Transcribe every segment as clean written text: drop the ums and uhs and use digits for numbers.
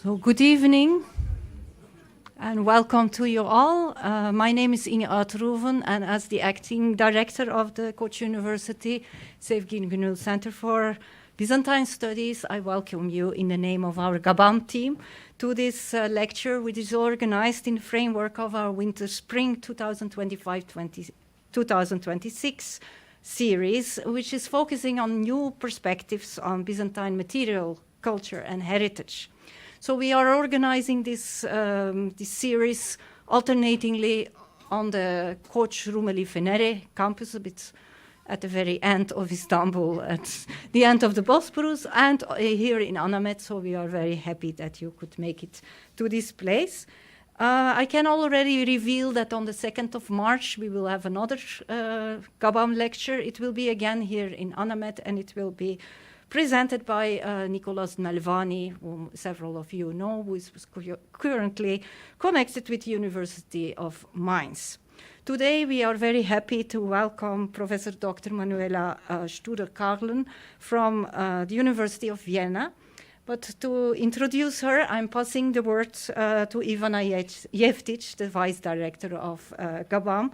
So good evening and welcome to you all. My name is Inge Uitroeven, and as the acting director of the Koç University Sevgi Günül Center for Byzantine Studies, I welcome you in the name of our GABAM team to this lecture, which is organized in the framework of our Winter-Spring 2025-2026 series, which is focusing on new perspectives on Byzantine material, culture, and heritage. So we are organizing this series alternatingly on the Koç Rumeli Feneri campus, a bit at the very end of Istanbul, at the end of the Bosporus, and here in Anamet. So we are very happy that you could make it to this place. I can already reveal that on the 2nd of March, we will have another GABAM lecture. It will be again here in Anamet, and it will be presented by Nicolas Melvani, whom several of you know, who is currently connected with the University of Mainz. Today, we are very happy to welcome Professor Dr. Manuela Studer-Karlen from the University of Vienna. But to introduce her, I'm passing the word to Ivana Jeftic, the Vice Director of GABAM.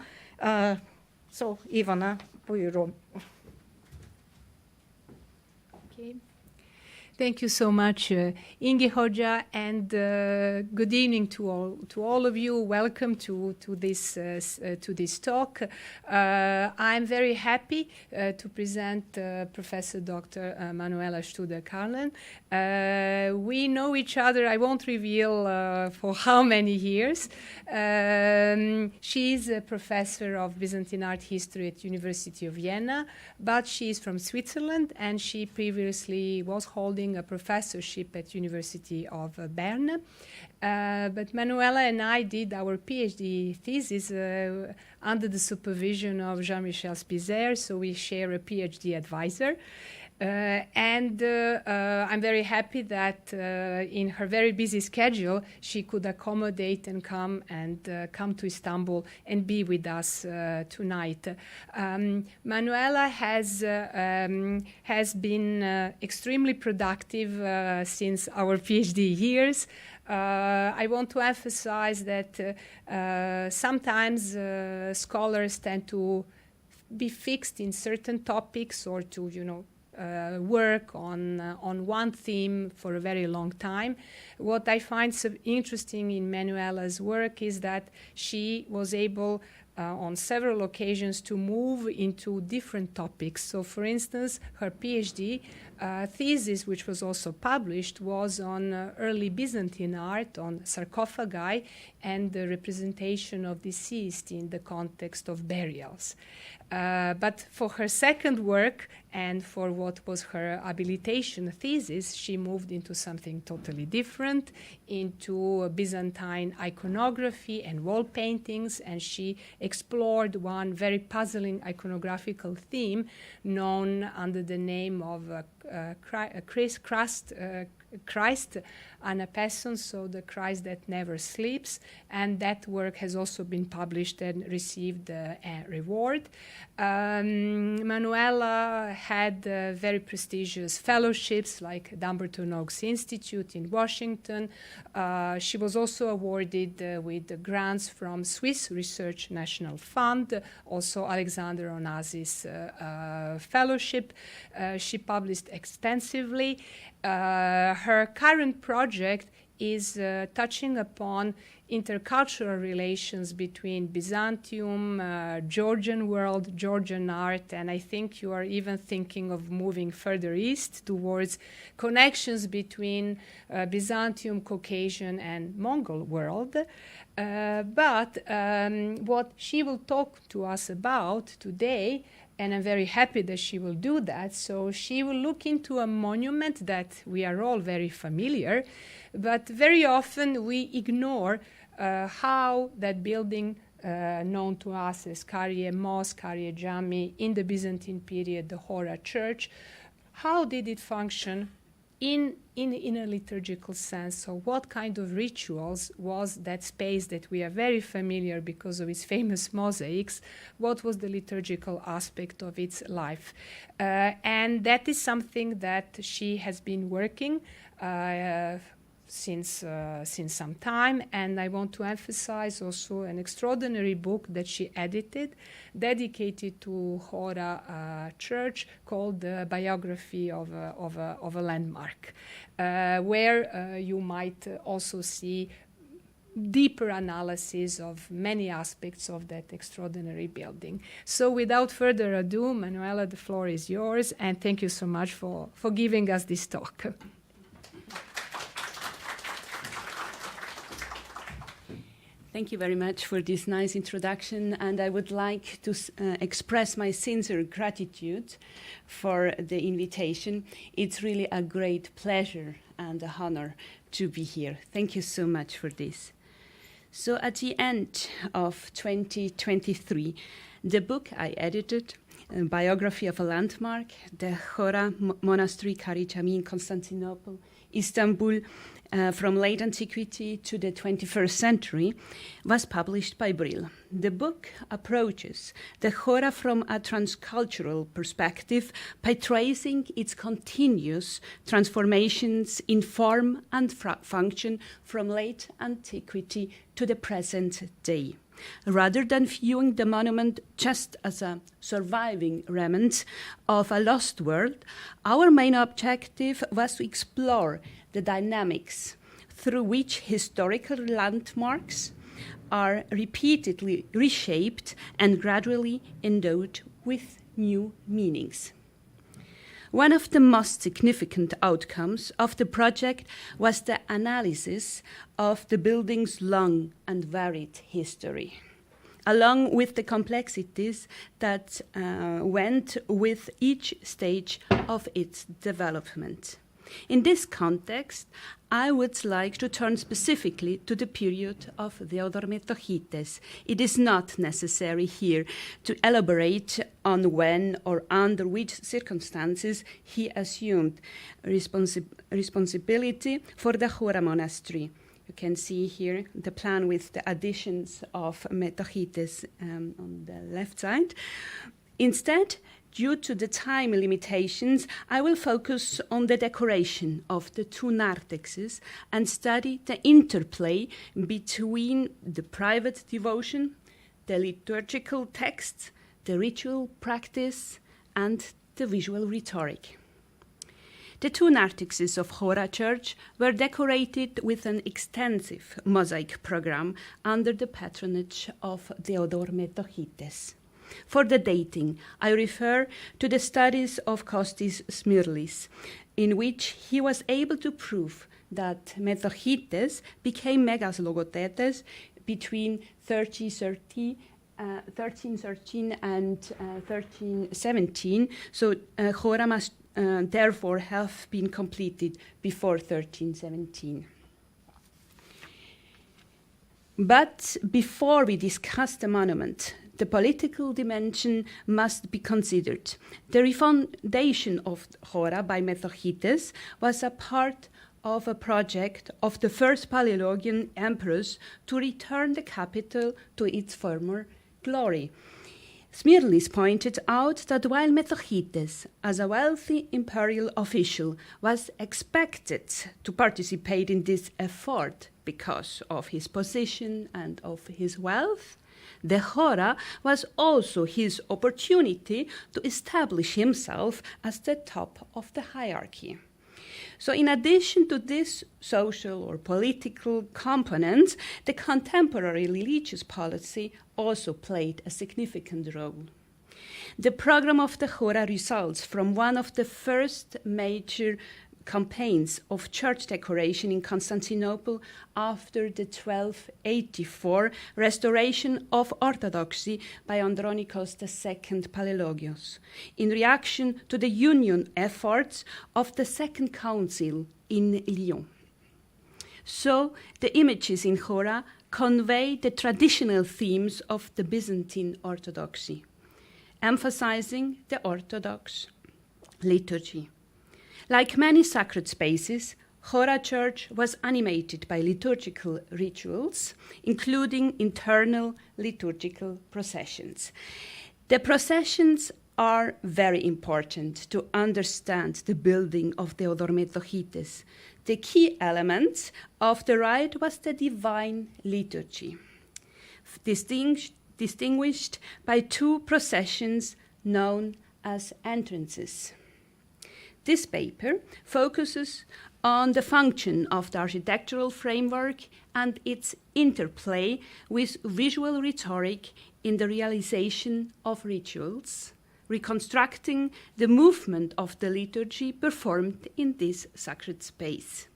So, Ivana, buyurun. Okay. Thank you so much, Inge Hoca, and good evening to all of you. Welcome to this talk. I'm very happy to present Professor Dr. Manuela Studer-Karlen. We know each other. I won't reveal for how many years. She's a professor of Byzantine art history at University of Vienna, but she's from Switzerland, and she previously was holding a professorship at University of Bern. But Manuela and I did our PhD thesis under the supervision of Jean-Michel Spizer, so we share a PhD advisor. I'm very happy that in her very busy schedule, she could accommodate and come to Istanbul and be with us tonight. Manuela has been extremely productive since our PhD years. I want to emphasize that sometimes scholars tend to be fixed in certain topics or to, work on one theme for a very long time. What I find so interesting in Manuela's work is that she was able on several occasions to move into different topics. So, for instance, her PhD thesis, which was also published, was on early Byzantine art, on sarcophagi and the representation of deceased in the context of burials. But for her second work and for what was her habilitation thesis, she moved into something totally different, into Byzantine iconography and wall paintings, and she explored one very puzzling iconographical theme known under the name of Christ Anapesson, so the Christ that never sleeps, and that work has also been published and received a reward. Manuela had very prestigious fellowships like Dumbarton Oaks Institute in Washington. She was also awarded with grants from Swiss Research National Fund, also Alexander Onassis Fellowship. She published extensively. Her current project is touching upon intercultural relations between Byzantium, Georgian world, Georgian art, and I think you are even thinking of moving further east towards connections between Byzantium, Caucasian, and Mongol world. But what she will talk to us about today, and I'm very happy that she will do that. So she will look into a monument that we are all very familiar, but very often we ignore how that building known to us as Kariye Mosque, Kariye Camii in the Byzantine period, the Khora church, how did it function in a liturgical sense? So what kind of rituals was that space that we are very familiar because of its famous mosaics? What was the liturgical aspect of its life? And that is something that she has been working since some time, and I want to emphasize also an extraordinary book that she edited dedicated to Khora Church called The Biography of a Landmark, where you might also see deeper analysis of many aspects of that extraordinary building. So without further ado, Manuela, the floor is yours, and thank you so much for giving us this talk. Thank you very much for this nice introduction, and I would like to express my sincere gratitude for the invitation. It's really a great pleasure and a honor to be here. Thank you so much for this. So at the end of 2023, the book I edited, a Biography of a Landmark, the Chora Monastery, Kariye, Camii in Constantinople, Istanbul, from late antiquity to the 21st century, was published by Brill. The book approaches the Chora from a transcultural perspective by tracing its continuous transformations in form and function from late antiquity to the present day. Rather than viewing the monument just as a surviving remnant of a lost world, our main objective was to explore the dynamics through which historical landmarks are repeatedly reshaped and gradually endowed with new meanings. One of the most significant outcomes of the project was the analysis of the building's long and varied history, along with the complexities that went with each stage of its development. In this context, I would like to turn specifically to the period of Theodore Metochites. It is not necessary here to elaborate on when or under which circumstances he assumed responsibility for the Chora monastery. You can see here the plan with the additions of Metochites on the left side. Instead, due to the time limitations, I will focus on the decoration of the two narthexes and study the interplay between the private devotion, the liturgical text, the ritual practice, and the visual rhetoric. The two narthexes of Chora Church were decorated with an extensive mosaic program under the patronage of Theodore Metochites. For the dating, I refer to the studies of Kostis Smirlis, in which he was able to prove that Metochites became megas logothetes between 1313 and 1317, so Chora must therefore have been completed before 1317. But before we discuss the monument, the political dimension must be considered. The refundation of Chora by Metochites was a part of a project of the first Paleologian emperors to return the capital to its former glory. Smirlis pointed out that while Metochites, as a wealthy imperial official, was expected to participate in this effort because of his position and of his wealth, the Chora was also his opportunity to establish himself as the top of the hierarchy. So in addition to this social or political component, the contemporary religious policy also played a significant role. The program of the Chora results from one of the first major campaigns of church decoration in Constantinople after the 1284 restoration of orthodoxy by Andronikos II Palaiologos, in reaction to the union efforts of the Second Council in Lyon. So the images in Chora convey the traditional themes of the Byzantine Orthodoxy, emphasizing the Orthodox liturgy. Like many sacred spaces, Chora Church was animated by liturgical rituals, including internal liturgical processions. The processions are very important to understand the building of the Odormethochites. The key element of the rite was the divine liturgy, distinguished by two processions known as entrances. This paper focuses on the function of the architectural framework and its interplay with visual rhetoric in the realization of rituals, reconstructing the movement of the liturgy performed in this sacred space.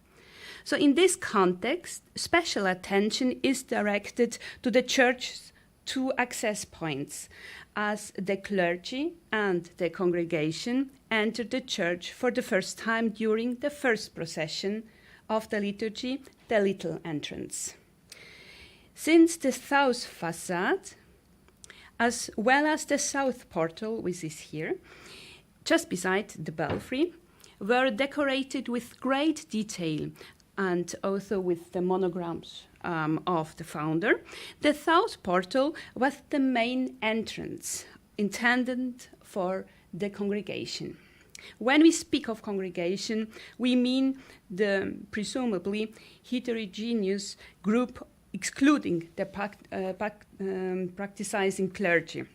So in this context, special attention is directed to the church's two access points, as the clergy and the congregation enter the church for the first time during the first procession of the liturgy, the little entrance. Since the south facade, as well as the south portal, which is here, just beside the belfry, were decorated with great detail and also with the monograms of the founder, the south portal was the main entrance intended for the congregation. When we speak of congregation, we mean the presumably heterogeneous group excluding the practicing clergy.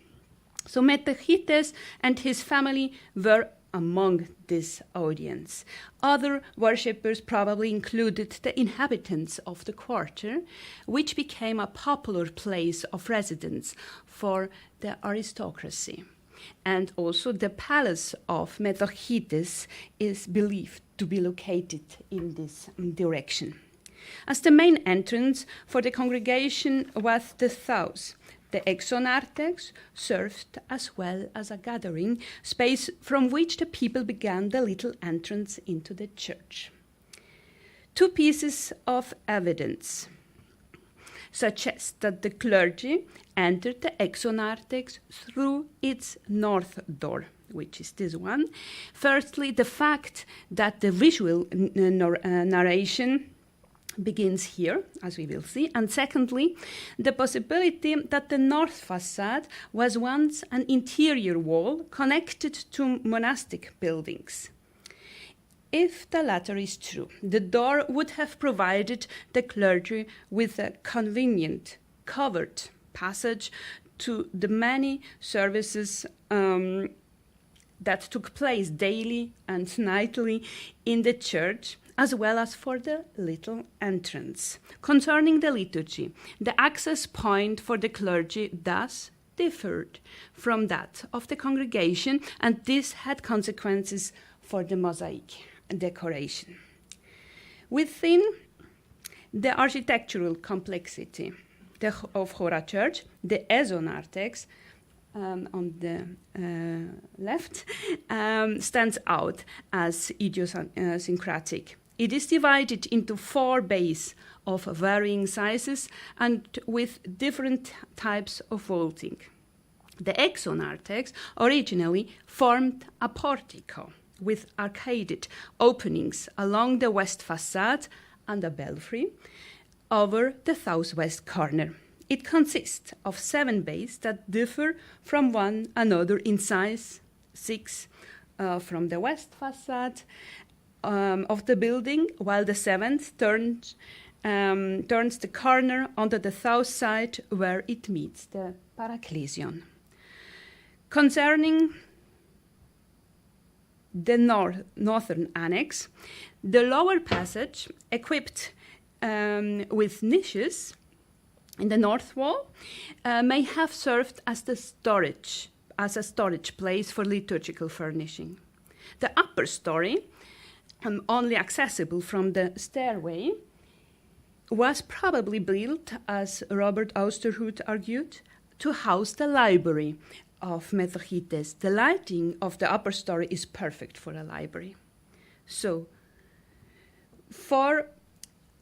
So Methochites and his family were among this audience. Other worshippers probably included the inhabitants of the quarter, which became a popular place of residence for the aristocracy. And also the palace of Methochites is believed to be located in this direction. As the main entrance for the congregation was the south, the exonarthex served as well as a gathering space from which the people began the little entrance into the church. Two pieces of evidence suggest that the clergy entered the exonarthex through its north door, which is this one. Firstly, the fact that the visual narration begins here, as we will see, and secondly, the possibility that the north facade was once an interior wall connected to monastic buildings. If the latter is true, the door would have provided the clergy with a convenient, covered passage to the many services that took place daily and nightly in the church, as well as for the little entrance. Concerning the liturgy, the access point for the clergy thus differed from that of the congregation, and this had consequences for the mosaic decoration. Within the architectural complexity of Khora Church, the exonarthex on the left stands out as idiosyncratic. It is divided into 4 bays of varying sizes and with different types of vaulting. The exonarthex originally formed a portico with arcaded openings along the west facade and a belfry over the southwest corner. It consists of 7 bays that differ from one another in size, 6 from the west facade of the building, while the 7th turns the corner onto the south side where it meets the Paraklesion. Concerning the northern annex, the lower passage, equipped with niches in the north wall, may have served as a storage place for liturgical furnishing. The upper story, only accessible from the stairway, was probably built, as Robert Austerhout argued, to house the library of Methochites. The lighting of the upper story is perfect for a library. So, for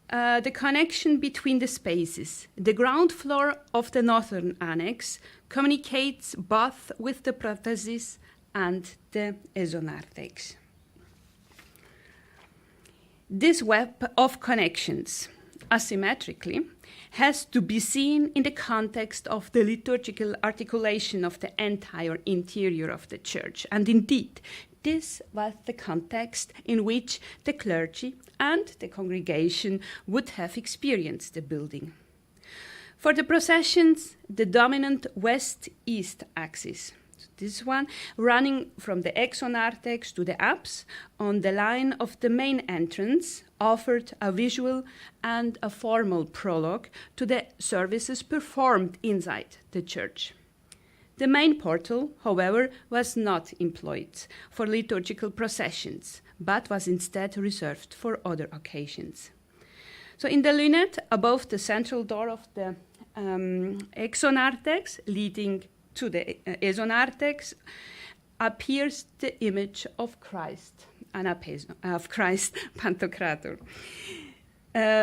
the connection between the spaces, the ground floor of the northern annex communicates both with the prothesis and the exonarthex. This web of connections asymmetrically, has to be seen in the context of the liturgical articulation of the entire interior of the church. And indeed, this was the context in which the clergy and the congregation would have experienced the building. For the processions, the dominant west-east axis, this one running from the exonarthex to the apse on the line of the main entrance, offered a visual and a formal prologue to the services performed inside the church. The main portal, however, was not employed for liturgical processions, but was instead reserved for other occasions. So in the lunette above the central door of the exonarthex leading to the esonarthex appears the image of Christ, of Christ Pantocrator,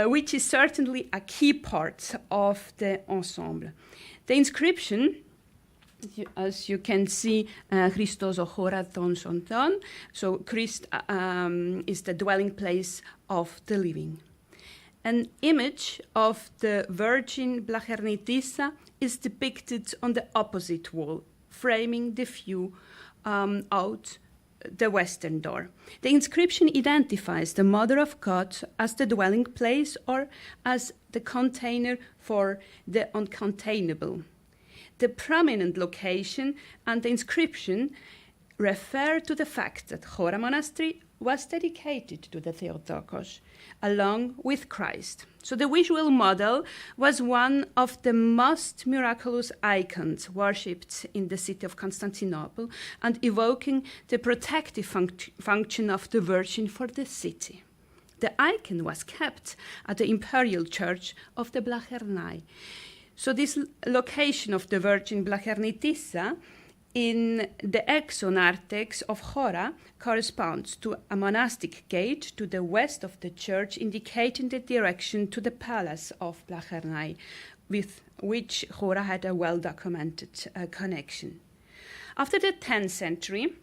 which is certainly a key part of the ensemble. The inscription, as you can see, Christos o Khora ton son, so Christ is the dwelling place of the living. An image of the Virgin Blachernitissa is depicted on the opposite wall, framing the view out the western door. The inscription identifies the Mother of God as the dwelling place or as the container for the uncontainable. The prominent location and the inscription refer to the fact that Chora Monastery was dedicated to the Theotokos, along with Christ. So the visual model was one of the most miraculous icons worshipped in the city of Constantinople and evoking the protective function of the Virgin for the city. The icon was kept at the Imperial Church of the Blachernai. So this location of the Virgin Blachernitissa in the exonarthex of Chora corresponds to a monastic gate to the west of the church, indicating the direction to the palace of Blachernai, with which Chora had a well-documented connection. After the 10th century,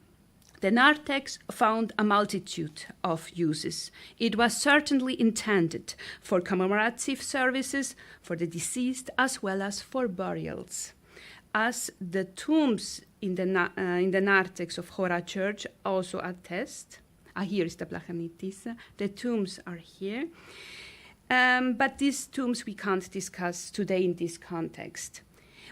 the narthex found a multitude of uses. It was certainly intended for commemorative services for the deceased as well as for burials. As the tombs in the narthex of Chora Church also attest. Here is the Blachernitissa. The tombs are here. But these tombs we can't discuss today in this context.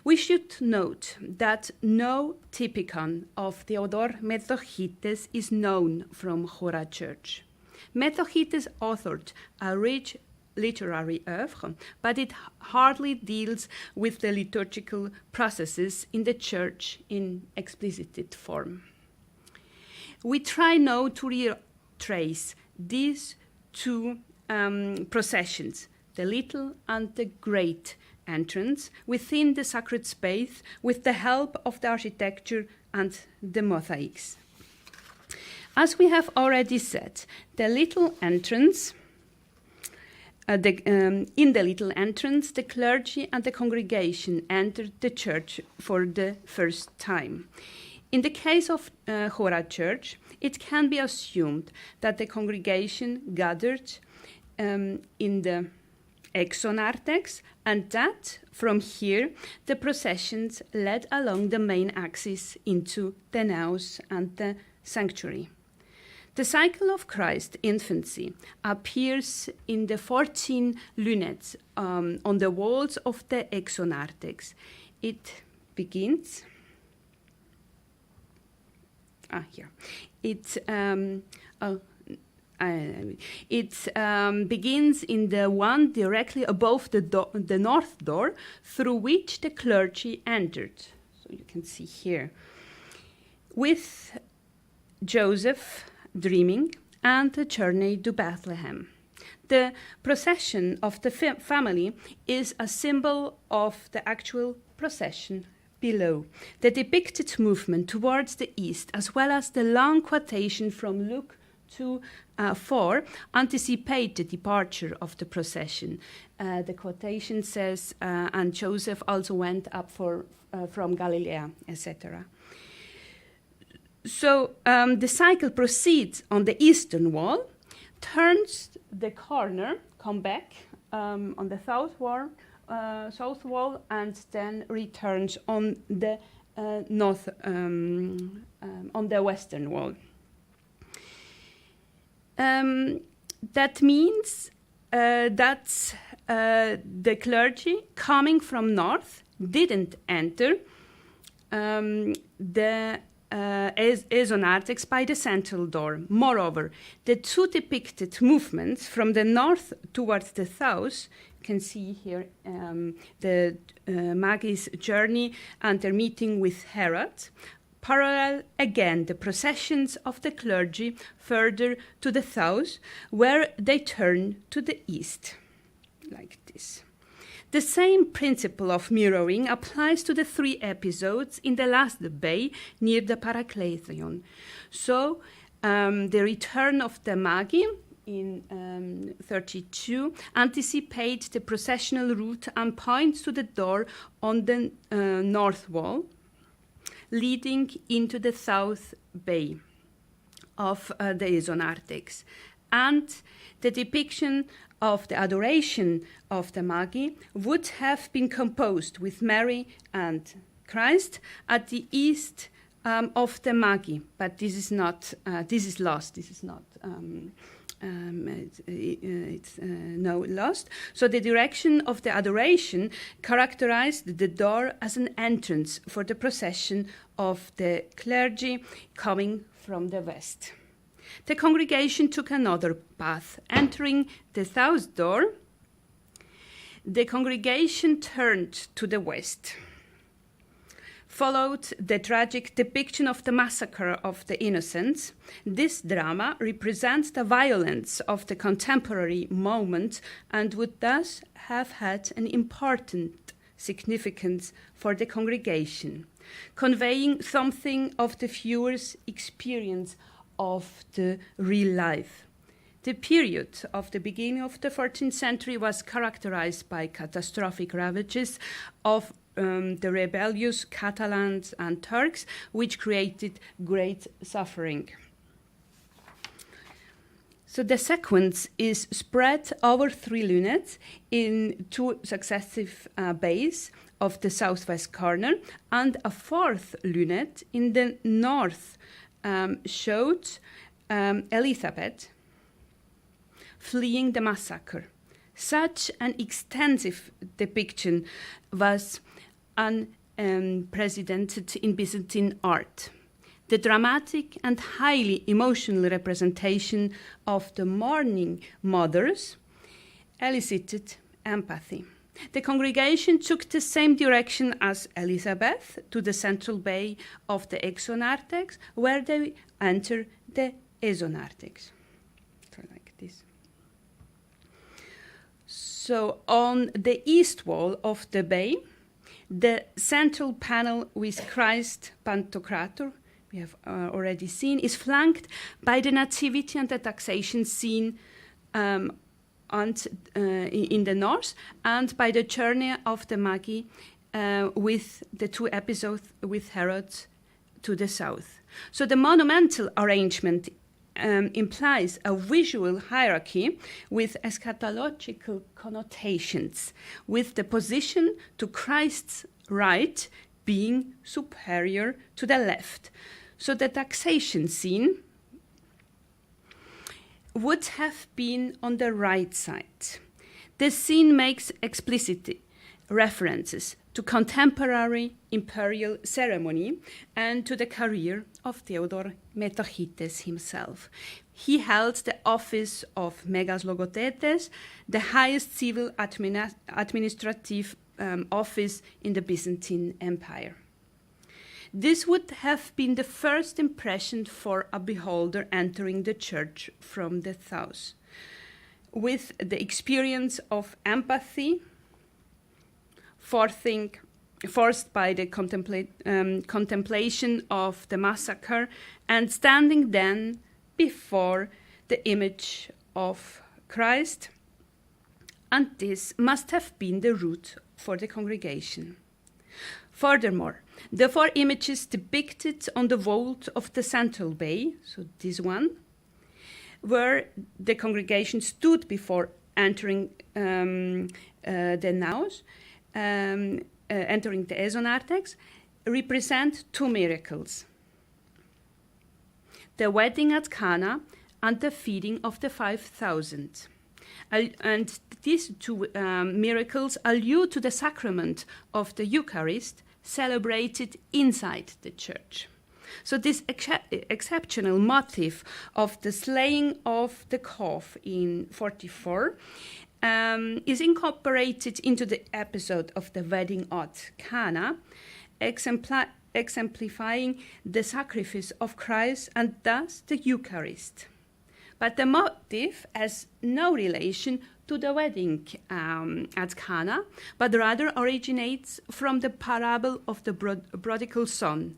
We should note that no typicon of Theodor Methochites is known from Chora Church. Methochites authored a rich literary oeuvre, but it hardly deals with the liturgical processes in the church in explicit form. We try now to retrace these two processions, the little and the great entrance, within the sacred space with the help of the architecture and the mosaics. As we have already said, the little entrance in the little entrance, the clergy and the congregation entered the church for the first time. In the case of Chora Church, it can be assumed that the congregation gathered in the exonarthex, and that from here the processions led along the main axis into the naos and the sanctuary. The cycle of Christ's infancy appears in the 14 lunettes on the walls of the exonarthex. It begins here. It begins in the one directly above the north door, through which the clergy entered. So you can see here, with Joseph dreaming and the journey to Bethlehem. The procession of the family is a symbol of the actual procession below. The depicted movement towards the east, as well as the long quotation from Luke 2:4, anticipate the departure of the procession. The quotation says, and Joseph also went up from Galilee, etc. So the cycle proceeds on the eastern wall, turns the corner, come back on the south wall, and then returns on the north, on the western wall. That means that the clergy coming from north didn't enter the Narthex by the central door. Moreover, the two depicted movements from the north towards the south, you can see here the Magi's journey and their meeting with Herod, parallel again the processions of the clergy further to the south, where they turn to the east, like this. The same principle of mirroring applies to the three episodes in the last bay near the Paraklesion. So the return of the Magi in 32 anticipates the processional route and points to the door on the north wall, leading into the south bay of the Narthex. And the depiction of the adoration of the Magi would have been composed with Mary and Christ at the east of the Magi, but this is not. This is lost. This is not. It's no lost. So the direction of the adoration characterized the door as an entrance for the procession of the clergy coming from the west. The congregation took another path. Entering the south door, the congregation turned to the west. Followed the tragic depiction of the massacre of the innocents. This drama represents the violence of the contemporary moment and would thus have had an important significance for the congregation, conveying something of the viewer's experience of the real life. The period of the beginning of the 14th century was characterized by catastrophic ravages of the rebellious Catalans and Turks, which created great suffering. So the sequence is spread over 3 lunettes in 2 successive bays of the southwest corner, and a 4th lunette in the north showed Elizabeth fleeing the massacre. Such an extensive depiction was unprecedented in Byzantine art. The dramatic and highly emotional representation of the mourning mothers elicited empathy. The congregation took the same direction as Elizabeth to the central bay of the Exonarthex, where they enter the Esonarthex. So like this. So on the east wall of the bay, the central panel with Christ Pantocrator, we have already seen, is flanked by the Nativity and the taxation scene in the north, and by the journey of the Magi with the 2 episodes with Herod to the south. So the monumental arrangement implies a visual hierarchy with eschatological connotations, with the position to Christ's right being superior to the left. So the taxation scene would have been on the right side. The scene makes explicit references to contemporary imperial ceremony and to the career of Theodore Metochites himself. He held the office of Megas Logothetes, the highest civil administrative office in the Byzantine Empire. This would have been the first impression for a beholder entering the church from the south, with the experience of empathy forced by the contemplation of the massacre, and standing then before the image of Christ, and this must have been the route for the congregation. Furthermore, the 4 images depicted on the vault of the central bay, so this one, where the congregation stood before entering the naos, entering the Narthex, represent two miracles: the wedding at Cana and the feeding of the 5,000. And these two miracles allude to the sacrament of the Eucharist celebrated inside the church. So this exceptional motif of the slaying of the calf in 44 is incorporated into the episode of the wedding at Cana, exemplifying the sacrifice of Christ and thus the Eucharist. But the motif has no relation to the wedding at Cana, but rather originates from the parable of the prodigal son.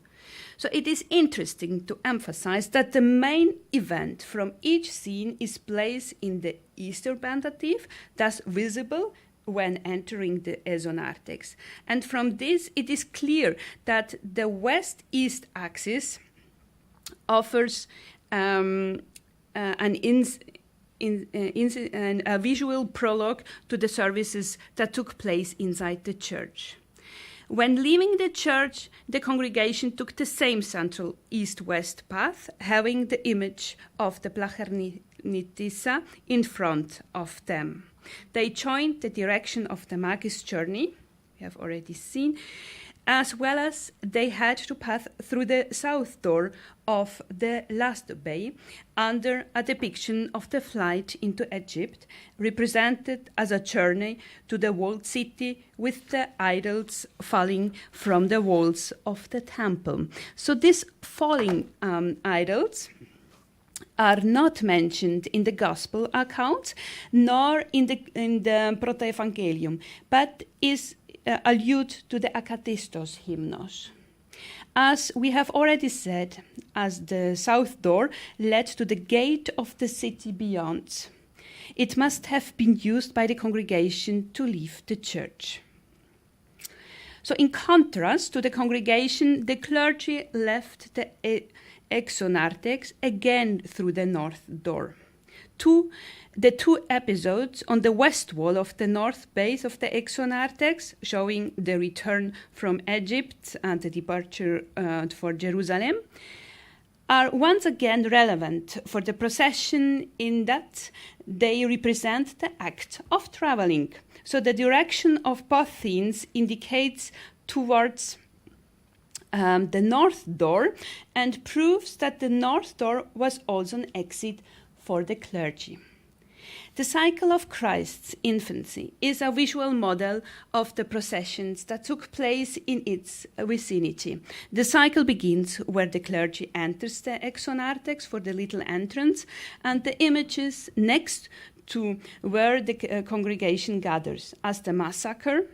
So it is interesting to emphasize that the main event from each scene is placed in the Eastern Pentateuch, thus visible when entering the Narthex. And from this, it is clear that the west-east axis offers a visual prologue to the services that took place inside the church. When leaving the church, the congregation took the same central east-west path, having the image of the Placernitissa in front of them. They joined the direction of the Mag's journey, we have already seen, as well as they had to pass through the south door of the last bay under a depiction of the flight into Egypt, represented as a journey to the walled city with the idols falling from the walls of the temple. So these falling idols are not mentioned in the gospel accounts nor in the proto-evangelium, but is allude to the Akatistos hymnos. As we have already said, as the south door led to the gate of the city beyond, it must have been used by the congregation to leave the church. So in contrast to the congregation, the clergy left the Narthex again through the north door. The two episodes on the west wall of the north base of the Narthex, showing the return from Egypt and the departure for Jerusalem, are once again relevant for the procession in that they represent the act of traveling. So the direction of both scenes indicates towards the north door and proves that the north door was also an exit for the clergy. The cycle of Christ's infancy is a visual model of the processions that took place in its vicinity. The cycle begins where the clergy enters the Narthex for the little entrance, and the images next to where the congregation gathers as the massacre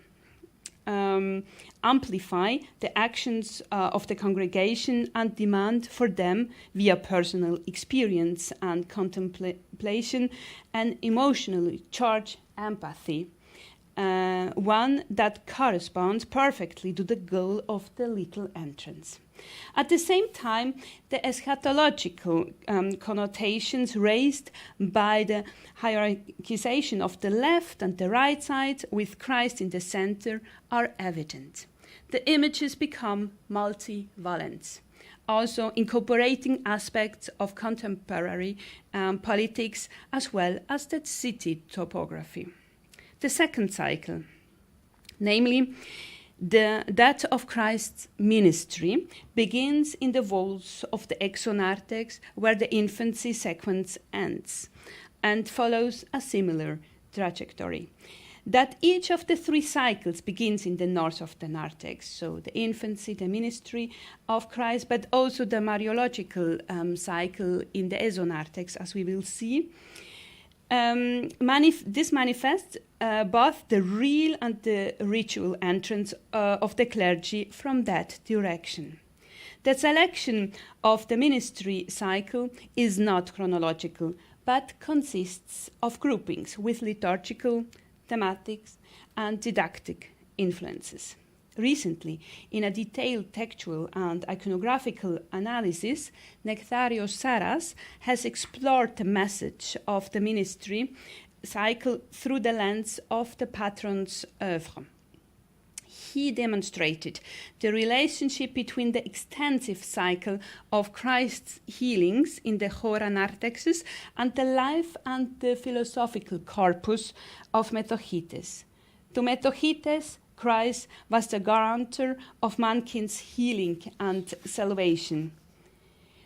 amplify the actions of the congregation and demand for them via personal experience and contemplation and emotionally charged empathy, one that corresponds perfectly to the goal of the little entrance. At the same time, the eschatological connotations raised by the hierarchization of the left and the right side with Christ in the center are evident. The images become multivalent, also incorporating aspects of contemporary politics as well as the city topography. The second cycle, namely that of Christ's ministry, begins in the walls of the Narthex, where the infancy sequence ends, and follows a similar trajectory. That each of the three cycles begins in the north of the Narthex, so the infancy, the ministry of Christ, but also the Mariological cycle in the Narthex, as we will see. This manifests both the real and the ritual entrance of the clergy from that direction. The selection of the ministry cycle is not chronological, but consists of groupings with liturgical, thematics, and didactic influences. Recently, in a detailed textual and iconographical analysis, Nectarios Saras has explored the message of the ministry cycle through the lens of the patron's oeuvre. He demonstrated the relationship between the extensive cycle of Christ's healings in the Khora Narthexes and the life and the philosophical corpus of Metochites. To Metochites, Christ was the guarantor of mankind's healing and salvation.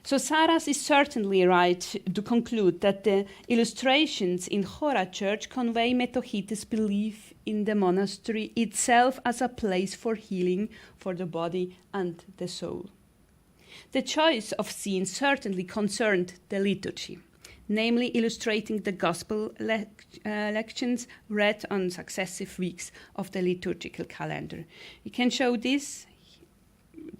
So Saras is certainly right to conclude that the illustrations in Khora Church convey Metochites' belief in the monastery itself as a place for healing for the body and the soul. The choice of scenes certainly concerned the liturgy, namely illustrating the gospel lections read on successive weeks of the liturgical calendar. You can show this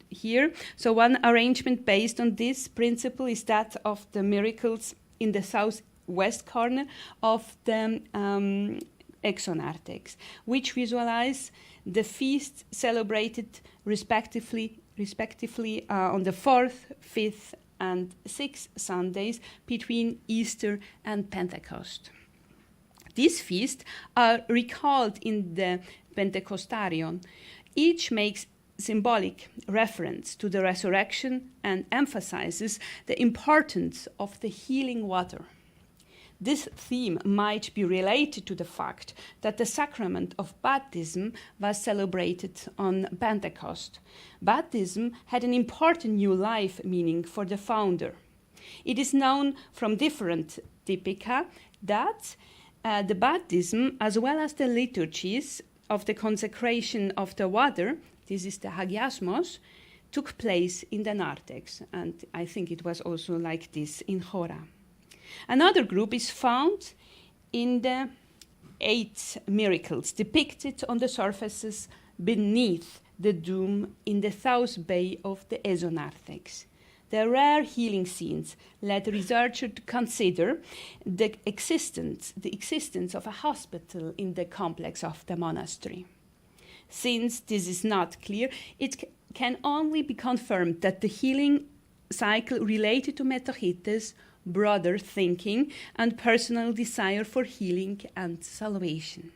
here. So one arrangement based on this principle is that of the miracles in the southwest corner of the exonarthex, which visualize the feast celebrated respectively on the 4th, 5th, and 6th Sundays between Easter and Pentecost. These feasts are recalled in the Pentecostarion. Each makes symbolic reference to the resurrection and emphasizes the importance of the healing water. This theme might be related to the fact that the sacrament of baptism was celebrated on Pentecost. Baptism had an important new life meaning for the founder. It is known from different typica that the baptism, as well as the liturgies of the consecration of the water, this is the hagiasmos, took place in the Narthex, and I think it was also like this in Khora. Another group is found in the 8 miracles depicted on the surfaces beneath the dome in the south bay of the Esonarthex. The rare healing scenes led the researcher to consider the existence of a hospital in the complex of the monastery. Since this is not clear, it can only be confirmed that the healing cycle related to Metochites' broader thinking and personal desire for healing and salvation.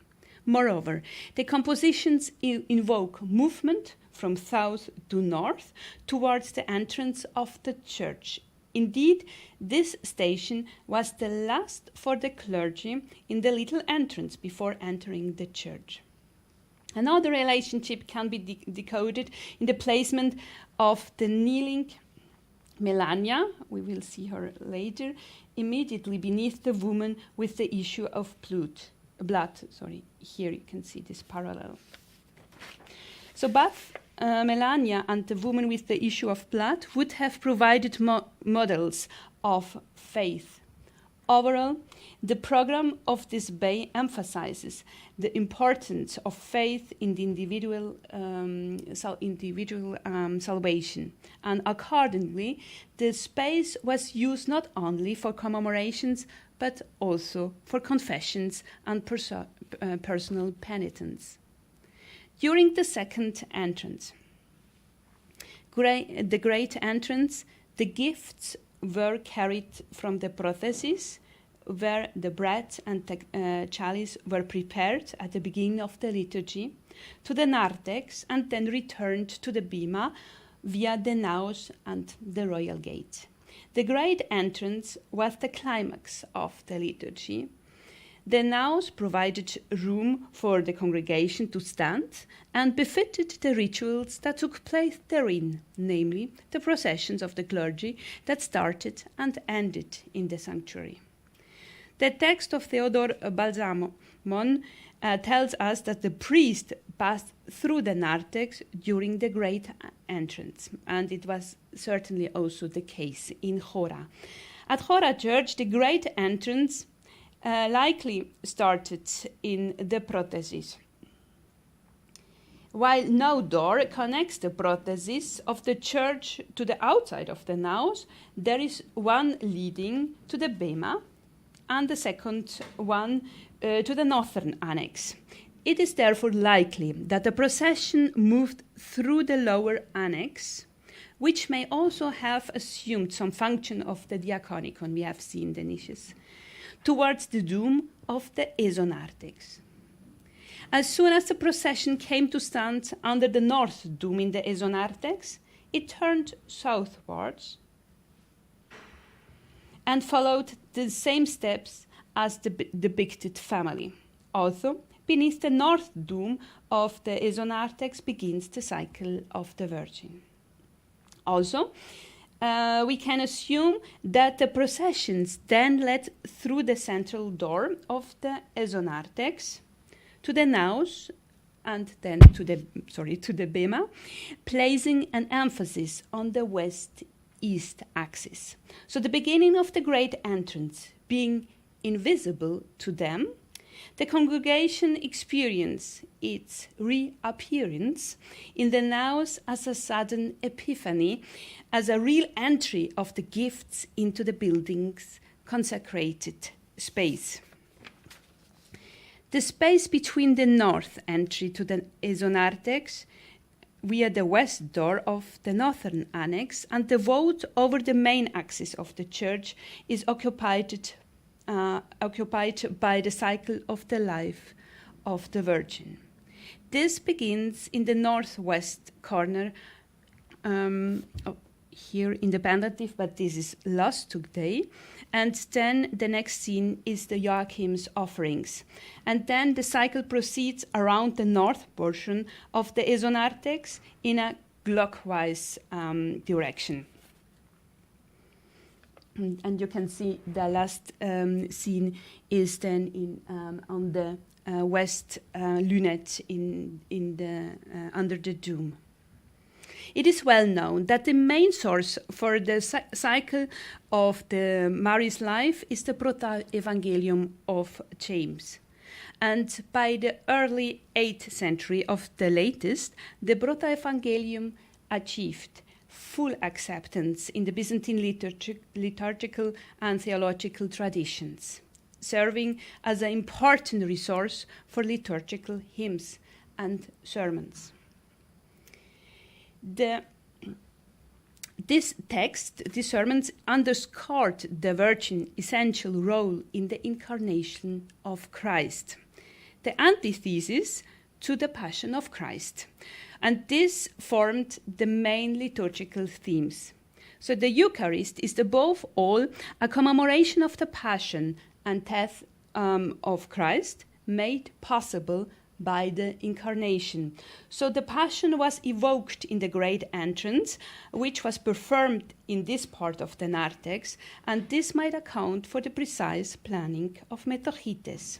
Moreover, the compositions invoke movement from south to north towards the entrance of the church. Indeed, this station was the last for the clergy in the little entrance before entering the church. Another relationship can be decoded in the placement of the kneeling Melania, we will see her later, immediately beneath the woman with the issue of blood. Here you can see this parallel. So both Melania and the woman with the issue of blood would have provided models of faith. Overall, the program of this bay emphasizes the importance of faith in the individual salvation, and accordingly, the space was used not only for commemorations but also for confessions and personal penitence. During the second entrance, the great entrance, the gifts were carried from the prothesis, where the bread and the chalice were prepared at the beginning of the liturgy, to the narthex, and then returned to the bema via the naos and the royal gate. The great entrance was the climax of the liturgy. The naos provided room for the congregation to stand and befitted the rituals that took place therein, namely the processions of the clergy that started and ended in the sanctuary. The text of Theodor Balsamon tells us that the priest passed through the narthex during the great entrance, and it was certainly also the case in Khora. At Khora Church, the great entrance likely started in the prothesis. While no door connects the prothesis of the church to the outside of the naos, there is one leading to the bema and the second one to the northern annex. It is therefore likely that the procession moved through the lower annex, which may also have assumed some function of the diaconicon. We have seen the niches, towards the dome of the Narthex. As soon as the procession came to stand under the north dome in the Narthex, it turned southwards and followed the same steps as the depicted family. Also, beneath the north dome of the Narthex begins the cycle of the Virgin. Also, we can assume that the processions then led through the central door of the Narthex to the naos and then to the bema, placing an emphasis on the west-east axis. So the beginning of the great entrance being invisible to them, the congregation experienced its reappearance in the naos as a sudden epiphany, as a real entry of the gifts into the building's consecrated space. The space between the north entry to the Narthex via the west door of the northern annex and the vault over the main axis of the church is occupied by the cycle of the life of the Virgin. This begins in the northwest corner, here in the pendative, but this is lost today. And then the next scene is the Joachim's offerings. And then the cycle proceeds around the north portion of the Narthex in a clockwise direction. And you can see the last scene is then on the west lunette under the dome. It is well known that the main source for the cycle of the Mary's life is the Proto-Evangelium of James. And by the early 8th century of the latest, the Proto-Evangelium achieved full acceptance in the Byzantine liturgical and theological traditions, serving as an important resource for liturgical hymns and sermons. This text, these sermons, underscored the Virgin's essential role in the incarnation of Christ, the antithesis to the Passion of Christ. And this formed the main liturgical themes. So the Eucharist is above all a commemoration of the Passion and death of Christ, made possible by the Incarnation. So the Passion was evoked in the great entrance, which was performed in this part of the Narthex, and this might account for the precise planning of Metorchites.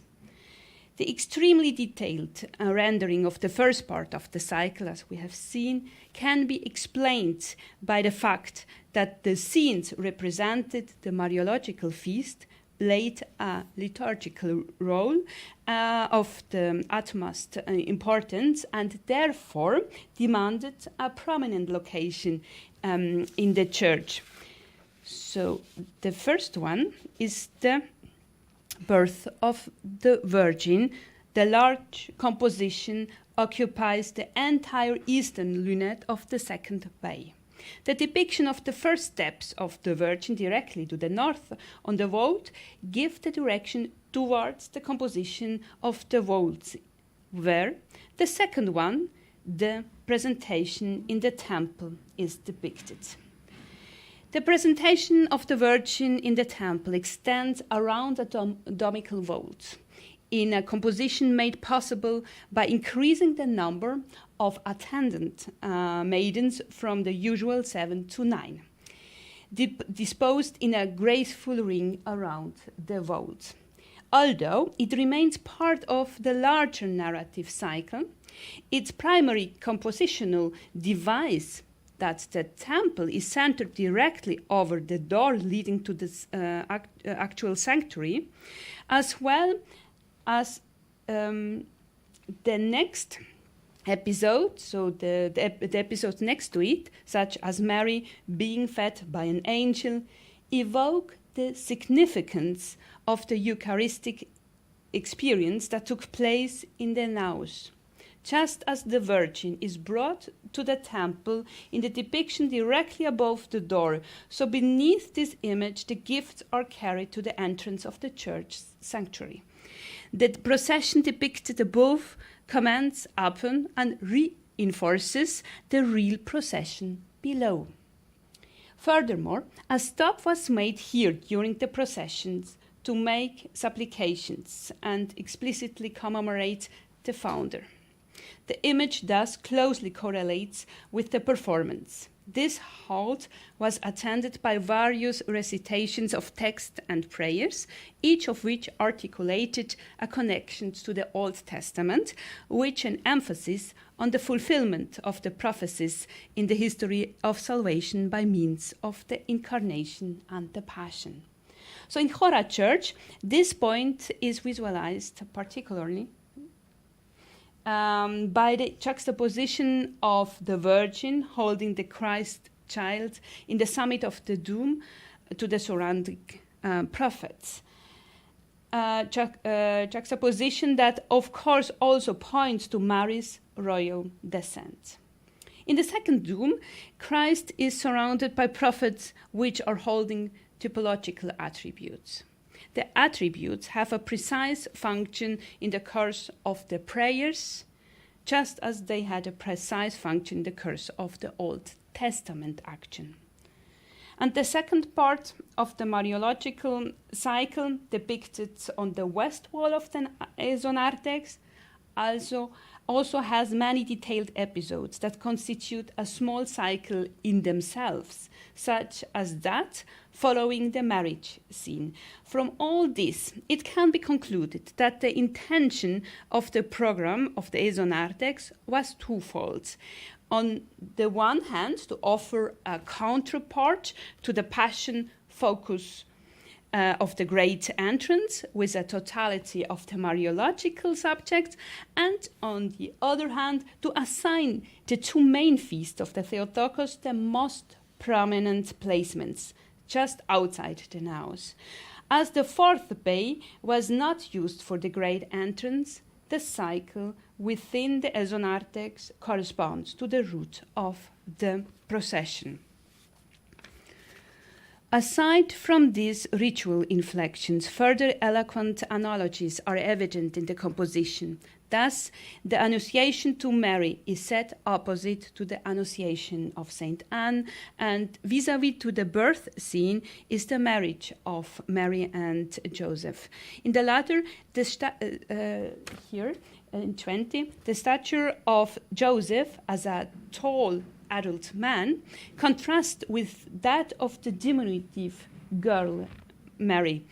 The extremely detailed rendering of the first part of the cycle, as we have seen, can be explained by the fact that the scenes represented the Mariological feast played a liturgical role of the utmost importance and therefore demanded a prominent location in the church. So the first one is the birth of the Virgin. The large composition occupies the entire eastern lunette of the second bay. The depiction of the first steps of the Virgin directly to the north on the vault give the direction towards the composition of the vaults, where the second one, the presentation in the temple, is depicted. The presentation of the Virgin in the temple extends around the domical vault in a composition made possible by increasing the number of attendant maidens from the usual 7 to 9, disposed in a graceful ring around the vault. Although it remains part of the larger narrative cycle, its primary compositional device, that the temple is centered directly over the door leading to the actual sanctuary, as well as the next episode, so the episode next to it, such as Mary being fed by an angel, evoke the significance of the Eucharistic experience that took place in the naos. Just as the Virgin is brought to the temple in the depiction directly above the door, so beneath this image the gifts are carried to the entrance of the church sanctuary. The procession depicted above comments upon and reinforces the real procession below. Furthermore, a stop was made here during the processions to make supplications and explicitly commemorate the founder. The image thus closely correlates with the performance. This halt was attended by various recitations of text and prayers, each of which articulated a connection to the Old Testament, with an emphasis on the fulfillment of the prophecies in the history of salvation by means of the Incarnation and the Passion. So in Khora Church, this point is visualized particularly by the juxtaposition of the Virgin holding the Christ child in the summit of the dome to the surrounding prophets. Juxtaposition that, of course, also points to Mary's royal descent. In the second dome, Christ is surrounded by prophets which are holding typological attributes. The attributes have a precise function in the course of the prayers, just as they had a precise function in the course of the Old Testament action. And the second part of the Mariological cycle, depicted on the west wall of the Narthex, also has many detailed episodes that constitute a small cycle in themselves, such as that following the marriage scene. From all this, it can be concluded that the intention of the program of the Narthex was twofold. On the one hand, to offer a counterpart to the passion focus of the Great Entrance with a totality of the Mariological subjects, and on the other hand, to assign the two main feasts of the Theotokos the most prominent placements, just outside the naos. As the fourth bay was not used for the Great Entrance, the cycle within the Narthex corresponds to the route of the procession. Aside from these ritual inflections, further eloquent analogies are evident in the composition. Thus, the Annunciation to Mary is set opposite to the Annunciation of Saint Anne, and vis-à-vis to the birth scene is the marriage of Mary and Joseph. In the latter, here in 20, the stature of Joseph as a tall adult man contrasts with that of the diminutive girl Mary.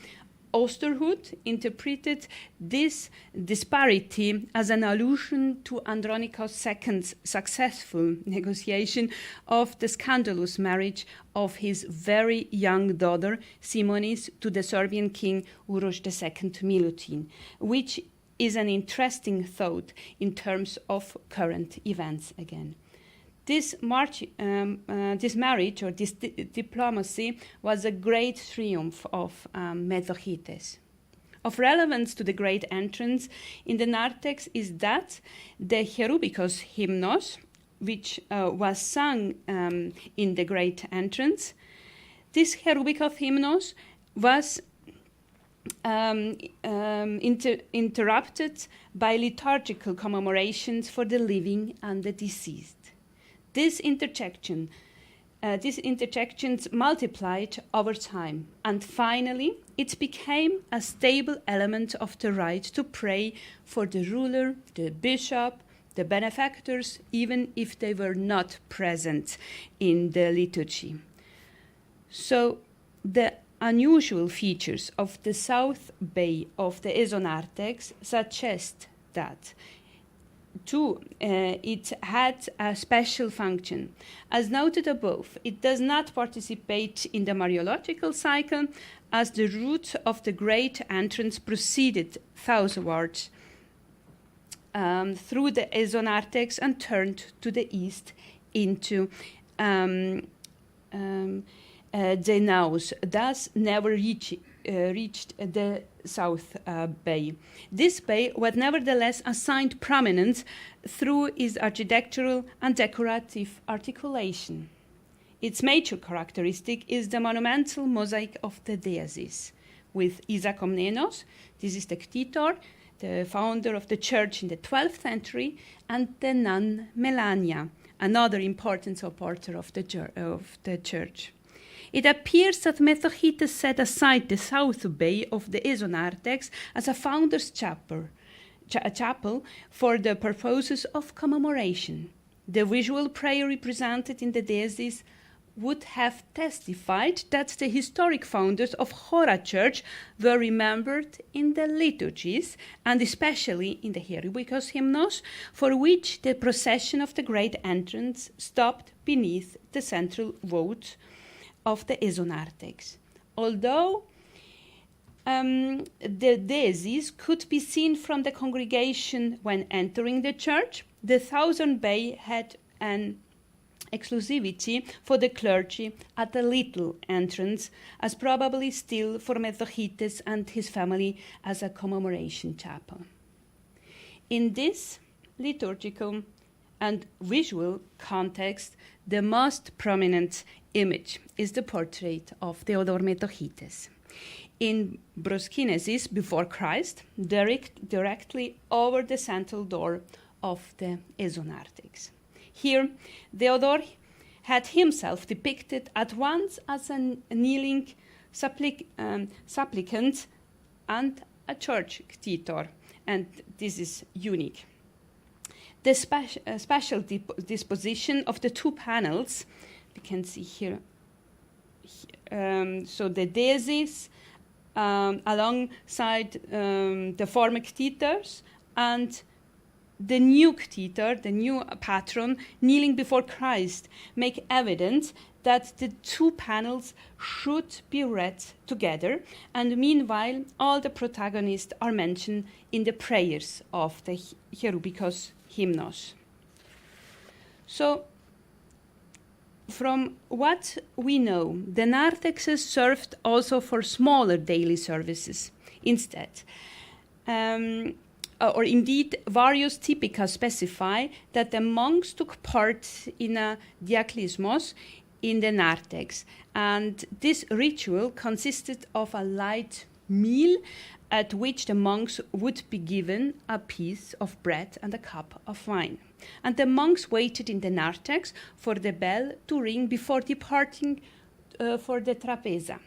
Osterhout interpreted this disparity as an allusion to Andronikos II's successful negotiation of the scandalous marriage of his very young daughter Simonis to the Serbian king Uroš II Milutin, which is an interesting thought in terms of current events again. This marriage or this diplomacy was a great triumph of Metochites. Of relevance to the Great Entrance in the Narthex is that the Cherubikos hymnos, which was sung in the Great Entrance, this Cherubikos hymnos was interrupted by liturgical commemorations for the living and the deceased. These interjections multiplied over time, and finally it became a stable element of the rite to pray for the ruler, the bishop, the benefactors, even if they were not present in the liturgy. So the unusual features of the south bay of the Narthex suggest that it had a special function. As noted above, it does not participate in the Mariological cycle, as the route of the Great Entrance proceeded southwards through the Narthex and turned to the east into the naos, thus never reached the South Bay. This bay was nevertheless assigned prominence through its architectural and decorative articulation. Its major characteristic is the monumental mosaic of the daises, with Isa Komnenos. This is the Ktitor, the founder of the church in the 12th century, and the nun Melania, another important supporter of the church. It appears that Methochites set aside the south bay of the Narthex as a founder's chapel for the purposes of commemoration. The visual prayer represented in the deities would have testified that the historic founders of Khora Church were remembered in the liturgies, and especially in the Hierubikos hymnos, for which the procession of the great entrance stopped beneath the central vault of the Narthex. Although the deities could be seen from the congregation when entering the church, the southern bay had an exclusivity for the clergy at the little entrance, as probably still for Methochites and his family as a commemoration chapel. In this liturgical and visual context, the most prominent image is the portrait of Theodore Methochites in broskinesis before Christ, directly over the central door of the Narthex. Here, Theodore had himself depicted at once as a kneeling supplicant and a church Ktitor, and this is unique. The special disposition of the two panels, we can see here, so the deities alongside the former Ktitors and the new Ktitor, the new patron, kneeling before Christ, make evident that the two panels should be read together, and meanwhile all the protagonists are mentioned in the prayers of the Hierubikos hymnos. So, from what we know, the narthexes served also for smaller daily services instead. Or indeed, various typica specify that the monks took part in a diaklismos in the narthex, and this ritual consisted of a light meal at which the monks would be given a piece of bread and a cup of wine. And the monks waited in the narthex for the bell to ring before departing for the trapeza.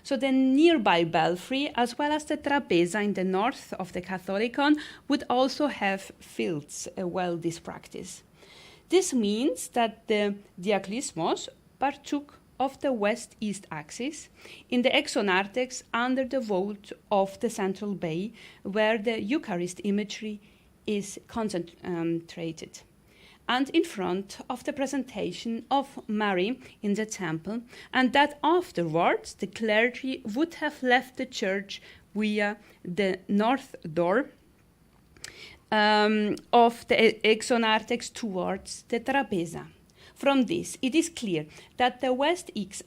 So the nearby belfry, as well as the trapeza in the north of the Catholicon, would also have filled well this practice. This means that the diaklismos partook of the west-east axis in the exonarthex under the vault of the central bay, where the Eucharist imagery is concentrated, and in front of the presentation of Mary in the temple, and that afterwards the clergy would have left the church via the north door of the exonarthex towards the trapeza. From this, it is clear that the west-east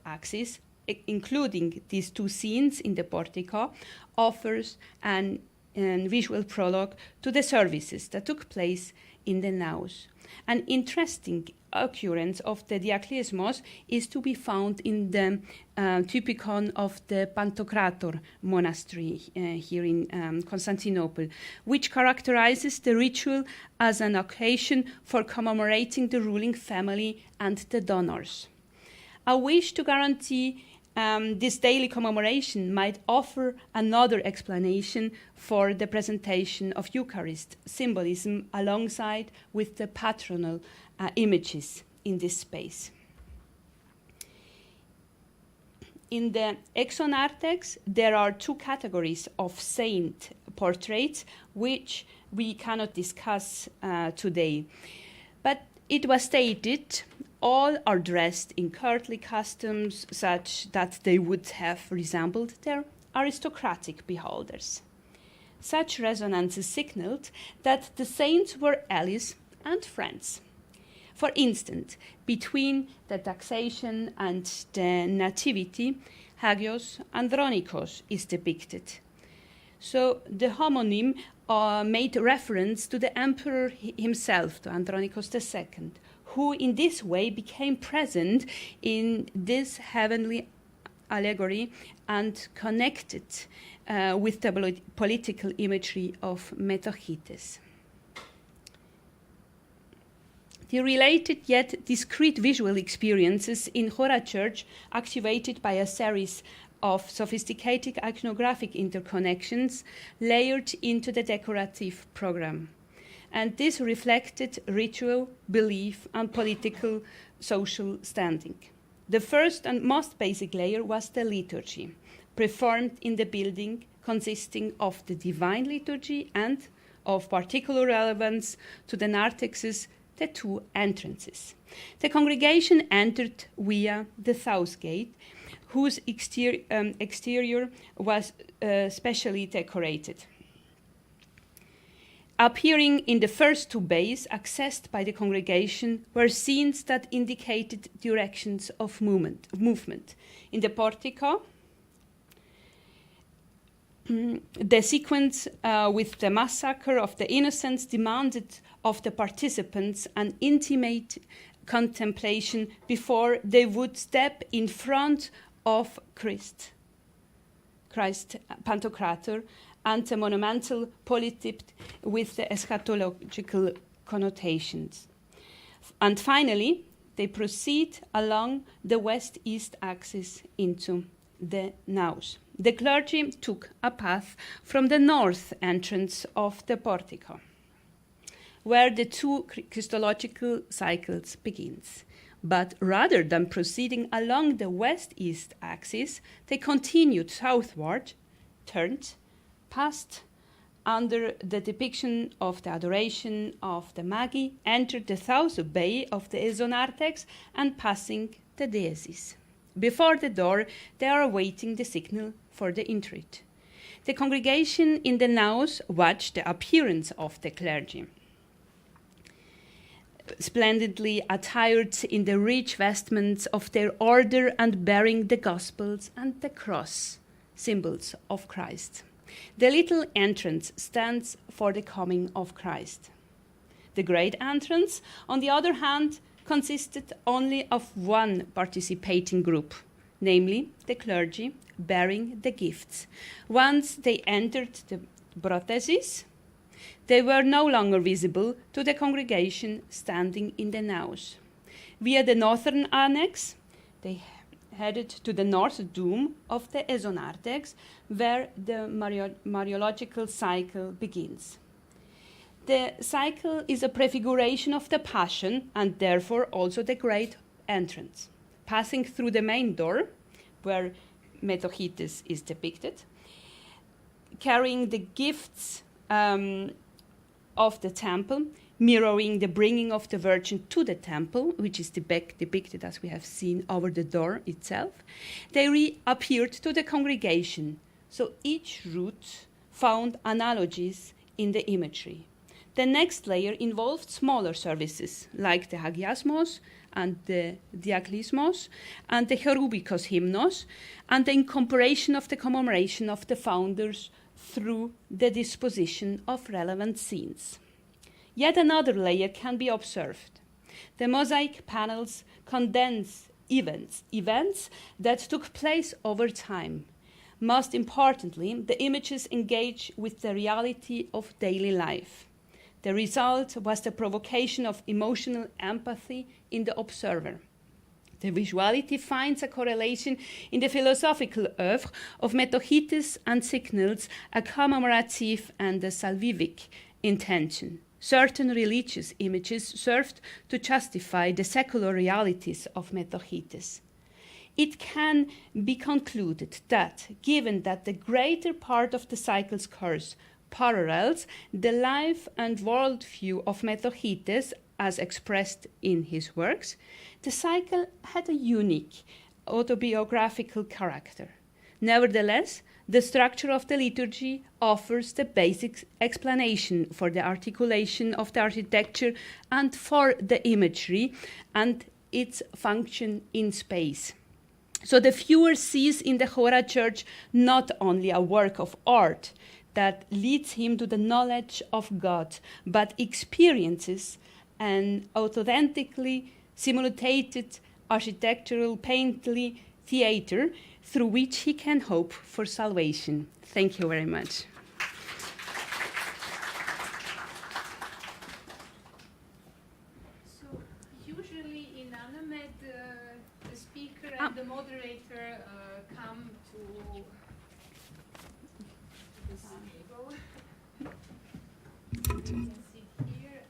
axis, including these two scenes in the portico, offers an visual prologue to the services that took place in the naos. An interesting occurrence of the diaklismos is to be found in the typicon of the Pantocrator monastery here in Constantinople, which characterizes the ritual as an occasion for commemorating the ruling family and the donors. A wish to guarantee this daily commemoration might offer another explanation for the presentation of Eucharist symbolism alongside with the patronal images in this space. In the exonarthex, there are two categories of saint portraits which we cannot discuss today. But it was stated all are dressed in courtly costumes such that they would have resembled their aristocratic beholders. Such resonances signaled that the saints were allies and friends. For instance, between the taxation and the nativity, Hagios Andronikos is depicted. So the homonym made reference to the emperor himself, to Andronikos II, who in this way became present in this heavenly allegory and connected with the political imagery of Metochites. The related yet discrete visual experiences in Khora Church, activated by a series of sophisticated iconographic interconnections layered into the decorative program. And this reflected ritual, belief, and political social standing. The first and most basic layer was the liturgy, performed in the building, consisting of the divine liturgy and, of particular relevance to the Narthexes, the two entrances. The congregation entered via the south gate, whose exterior was specially decorated. Appearing in the first two bays accessed by the congregation were scenes that indicated directions of movement. In the portico, the sequence with the massacre of the innocents demanded of the participants an intimate contemplation before they would step in front of Christ Pantocrator, and the monumental polytyped with the eschatological connotations. And finally, they proceed along the west-east axis into the naos. The clergy took a path from the north entrance of the portico, where the two Christological cycles begins. But rather than proceeding along the west-east axis, they continued southward, turned, passed under the depiction of the adoration of the Magi, entered the south bay of the Narthex, and passing the dioceses. Before the door, they are awaiting the signal for the introit. The congregation in the naos watched the appearance of the clergy, splendidly attired in the rich vestments of their order and bearing the Gospels and the cross, symbols of Christ. The little entrance stands for the coming of Christ. The great entrance, on the other hand, consisted only of one participating group, namely the clergy bearing the gifts. Once they entered the prothesis, they were no longer visible to the congregation standing in the naos. Via the northern annex, they headed to the north dome of the Narthex, where the Mariological cycle begins. The cycle is a prefiguration of the Passion and therefore also the great entrance. Passing through the main door, where Metochites is depicted, carrying the gifts of the temple, mirroring the bringing of the Virgin to the temple, which is depicted as we have seen over the door itself, they reappeared to the congregation. So each route found analogies in the imagery. The next layer involved smaller services, like the Hagiasmos and the Diaklismos and the Cherubikos hymnos, and the incorporation of the commemoration of the founders through the disposition of relevant scenes. Yet another layer can be observed. The mosaic panels condense events that took place over time. Most importantly, the images engage with the reality of daily life. The result was the provocation of emotional empathy in the observer. The visuality finds a correlation in the philosophical oeuvre of Metochites and signals a commemorative and a salvific intention. Certain religious images served to justify the secular realities of Metochites. It can be concluded that, given that the greater part of the cycle's course parallels the life and worldview of Metochites as expressed in his works, the cycle had a unique autobiographical character. Nevertheless, the structure of the liturgy offers the basic explanation for the articulation of the architecture and for the imagery and its function in space. So the viewer sees in the Khora Church not only a work of art that leads him to the knowledge of God, but experiences an authentically simulated architectural painterly theater through which he can hope for salvation. Thank you very much. So usually in Anamed, the speaker and the moderator come to this table. You can sit here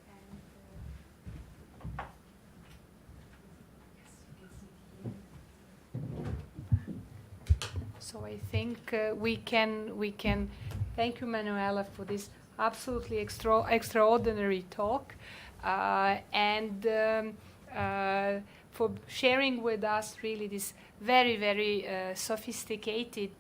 and so I think we can thank you, Manuela, for this absolutely extraordinary talk and for sharing with us really this very, very sophisticated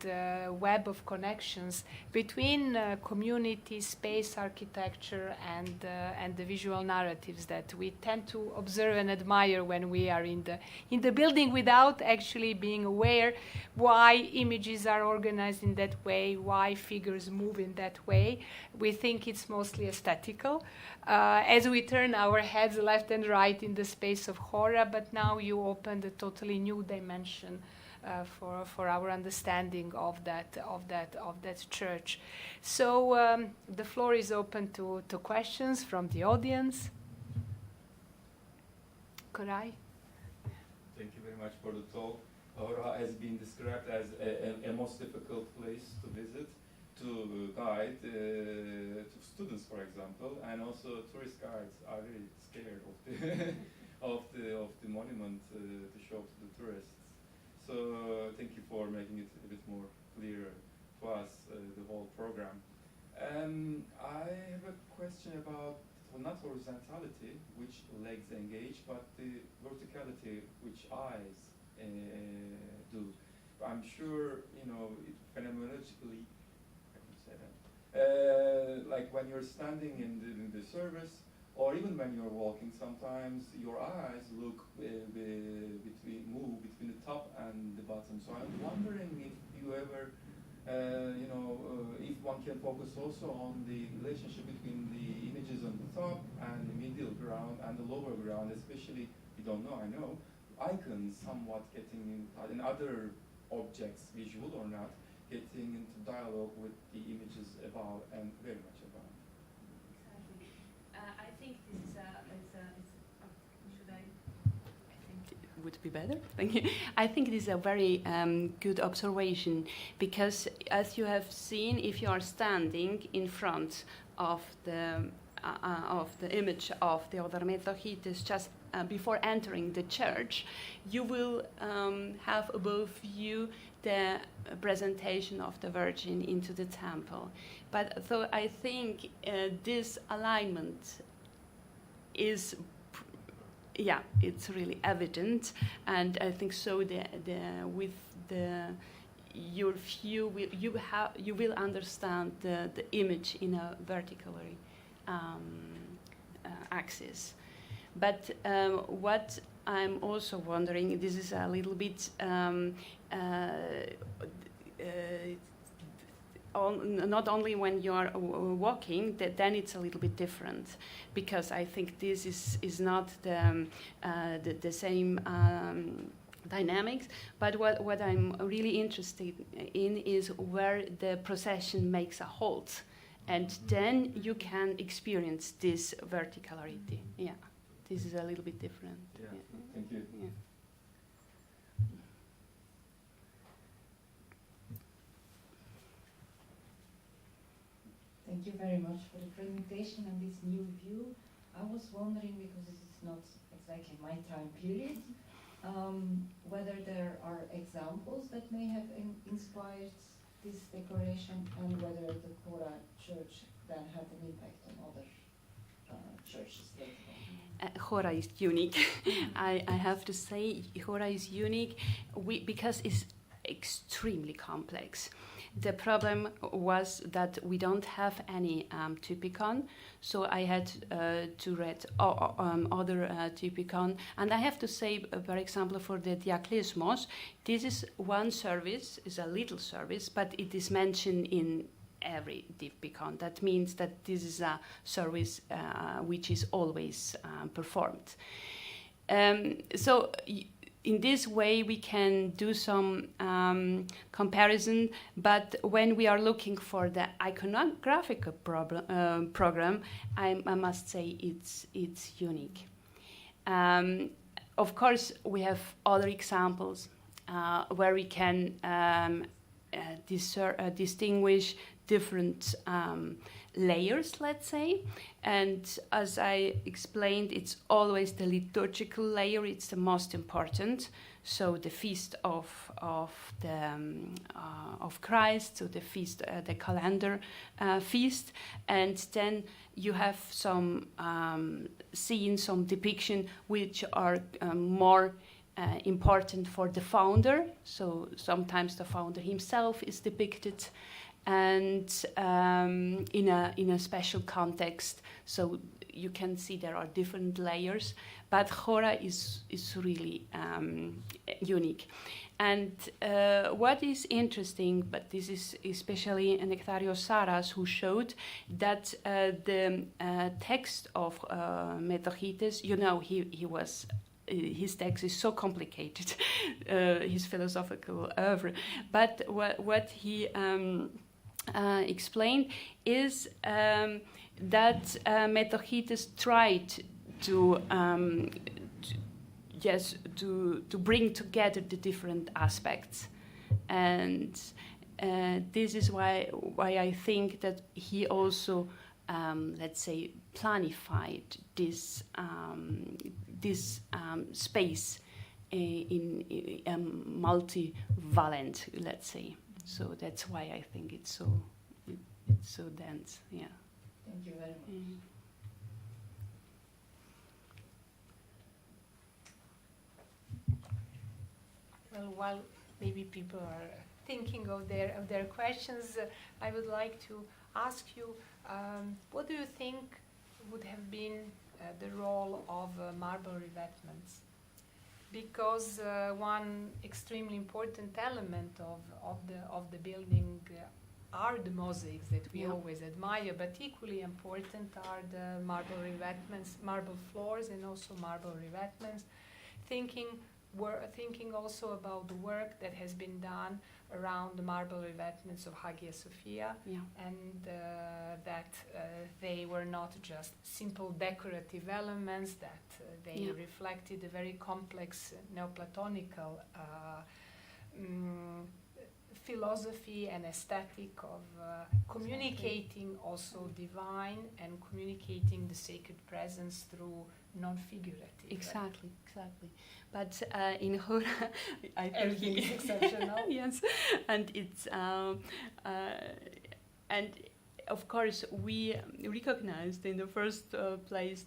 web of connections between community, space architecture, and the visual narratives that we tend to observe and admire when we are in the building without actually being aware why images are organized in that way, why figures move in that way. We think it's mostly aesthetical. As we turn our heads left and right in the space of Khora, but now you opened a totally new dimension for our understanding of that church. So the floor is open to questions from the audience. Khora? Thank you very much for the talk. Khora has been described as a most difficult place to visit, to guide to students, for example, and also tourist guides are really scared of the of the monument to show to the tourists. So thank you for making it a bit more clear to us, the whole program. I have a question about not horizontality, which legs engage, but the verticality, which eyes do. I'm sure, phenomenologically, I can say that. Like when you're standing in the service, or even when you're walking, sometimes your eyes move between the top and the bottom. So I'm wondering if you ever, if one can focus also on the relationship between the images on the top and the middle ground and the lower ground, especially, you don't know, I know, icons somewhat getting in other objects, visual or not, getting into dialogue with the images above and very much above. I think this is should I think it would be better? Thank you. I think this is a very good observation because, as you have seen, if you are standing in front of the image of the Other Methochites just before entering the church, you will have above you the presentation of the Virgin into the temple. But so I think this alignment is, it's really evident, and I think so. Your view, you will understand the image in a vertical axis. But what I'm also wondering, this is a little bit not only when you are walking, then it's a little bit different, because I think this is not the same dynamics. But what I'm really interested in is where the procession makes a halt, and then you can experience this verticality. Yeah, this is a little bit different. Yeah. Thank you. Yeah. Thank you very much for the presentation and this new view. I was wondering, because this is not exactly my time period, whether there are examples that may have inspired this decoration, and whether the Khora church then had an impact on other churches later on. Khora is unique. I have to say, Khora is unique because it's extremely complex. The problem was that we don't have any typicon, so I had to read other typicon. And I have to say, for example, for the Diaklismos, this is one service, is a little service, but it is mentioned in every typicon. That means that this is a service which is always performed. So in this way, we can do some comparison, but when we are looking for the iconographic program, I must say it's unique. Of course, we have other examples where we can distinguish different layers, let's say. And as I explained, it's always the liturgical layer, it's the most important. So the feast of Christ, so the feast, the calendar feast, and then you have some scenes, some depiction which are more important for the founder. So sometimes the founder himself is depicted, and in a special context. So you can see there are different layers, but Khora is really unique. And what is interesting, but this is especially Nectarios Saras who showed that the text of Metochites, you know, he was. His text is so complicated, his philosophical oeuvre. But what he explained is that Metochites tried to bring together the different aspects, and this is why I think that he also let's say planified this space in multivalent, let's say. So that's why I think it's so dense. Yeah. Thank you very much. Well, while maybe people are thinking of their questions, I would like to ask you, what do you think would have been the role of marble revetments? Because one extremely important element of the building are the mosaics that we always admire, but equally important are the marble revetments, marble floors, and also marble revetments. Thinking also about the work that has been done around the marble revetments of Hagia Sophia, and that they were not just simple decorative elements, that they reflected a very complex Neoplatonical philosophy and aesthetic of communicating also divine and communicating the sacred presence through non-figurative. Exactly. But in Khora, I think everything is exceptional. Yes, and it's and of course we recognized in the first place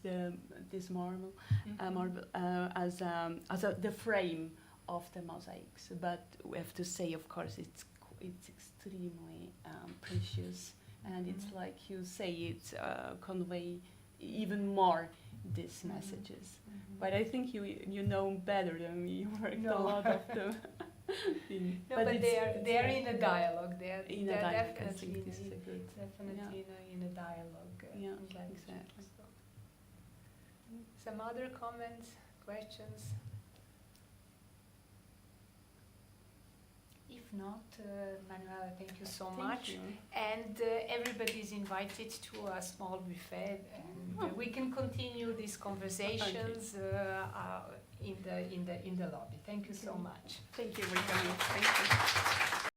this marble, as the frame of the mosaics. But we have to say, of course, it's extremely precious, and it's like you say, it convey even more these messages. But I think you know better than me. You worked a lot of them. But they are in a dialogue. They're definitely in a dialogue. Exactly. So. Some other comments, questions? If not, Manuela, thank you so much. You. And everybody is invited to a small buffet, and we can continue these conversations in the lobby. Thank you so much. Thank you for coming. Thank you.